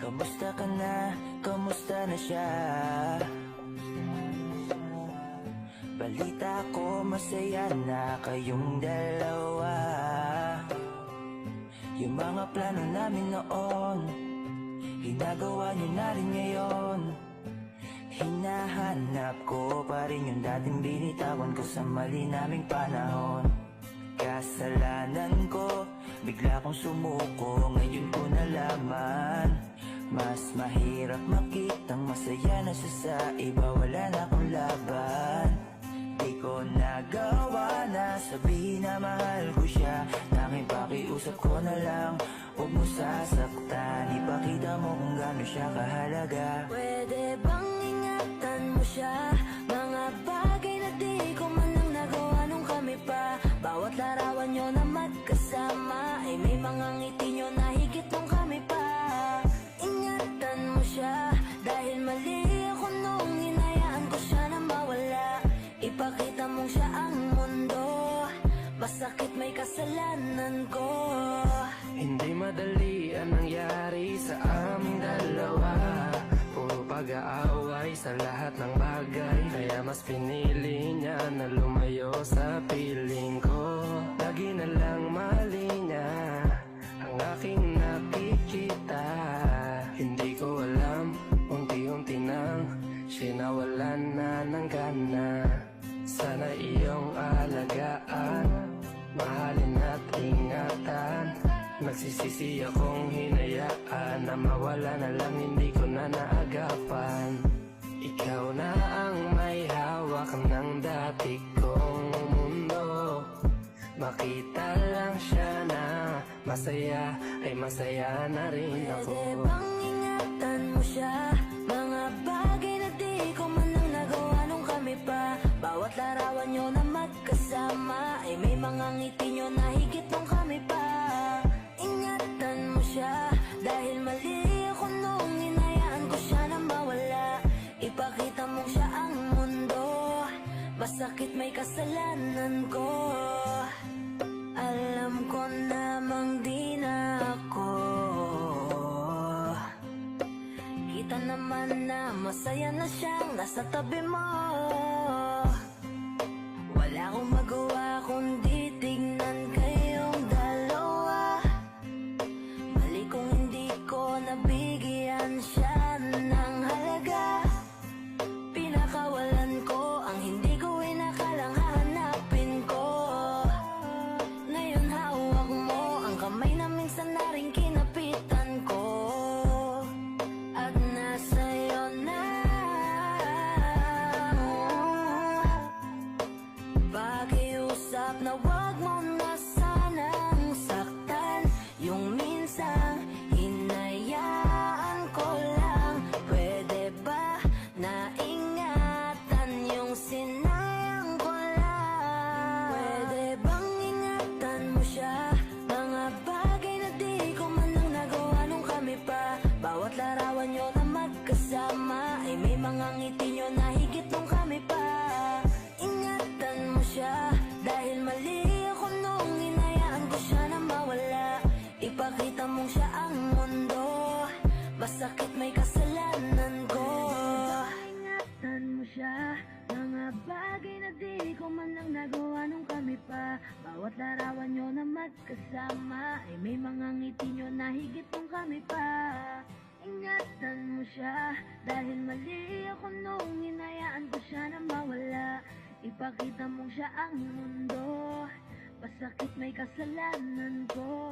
Kamusta ka na? Kamusta na siya? Balita ko masaya na kayong dalawa. Yung mga plano namin noon, ginagawa niyo na rin ngayon. Hinahanap ko pa rin yung dating binitawan ko sa mali naming panahon. Kasalanan ko, bigla kong sumuko, ngayon ko nalaman. Mas mahirap makitang masaya na siya sa iba, wala na akong laban. Di ko nagawa na sabihin na mahal ko siya. Tanging pakiusap ko na lang, huwag mo sasaktan. Ipakita mo kung gaano siya kahalaga. Pwede bang ingatan mo siya? Mga bagay na di ko man lang nagawa nung kami pa. Bawat larawan nyo na magkasama ay may mga ngiti nyo na higit nung kami pa. Ingatan mo siya dahil mali ako nung hinayaan ko siya na mawala. Ipakita mong siya ang mundo, masakit may kasalanan ko. Hindi madali ang nangyari sa aming dalawa. Puro pag-aaway sa lahat ng bagay, kaya mas pinili niya na lumayo sa piling ko. Lagi na lang mali niya ang aking nakikita. Hindi ko alam, unti-unti nang sinawalan na ng gana. Sana iyong alagaan, mahalin at ingatan. Nagsisisi akong hinayaan na mawala na lang, hindi ko na naagapan. Ikaw na ang may hawak ng dati kong mundo. Makita lang siya na masaya, ay masaya na rin ako. Pwede bang ingatan mo siya? Mga bagay na di ko man lang nagawa nung kami pa. Bawat larawan nyo na magkasama ay may mga ngiti nyo na higit nung kami pa. Ingatan mo siya dahil mali ako nung hinayaan ko siya na mawala. Ipakita mong siya ang mundo, masakit may kasalanan ko. Alam ko namang di na ako. Kita naman na masaya na siyang nasa tabi mo. Wala akong magawa kundi tignan kayong dalawa. Mali kung hindi ko nabigyan siya ng halaga. Pinakawalan ko ang hindi ko inakalang hahanapin ko. Ngayon hawak mo ang kamay na minsan na rin kinapitan ko. At nasa'yo na. Pakiusap na wag mo na sanang saktan. Yung minsan hinayaan ko lang. Pwede ba na ingatan yung sinayang ko lang? Pwede bang ingatan mo siya? Mga bagay na di ko man lang nagawa nung kami pa. Bawat larawan nyo na magkasama ay may mga ngiti nyo na higit nung kami pa. Ingatan mo siya dahil mali ako nung hinayaan ko siya na mawala. Ipakita mong siya ang mundo, masakit may kasalanan ko. Ingatan mo siya, mga bagay na di ko man lang nagawa nung kami pa. Bawat larawan nyo na magkasama ay may mga ngiti nyo na higit nung kami pa. Ingatan mo siya dahil mali ako nung hinayaan ko siya na mawala. Ipakita mong siya ang mundo, masakit may kasalanan ko.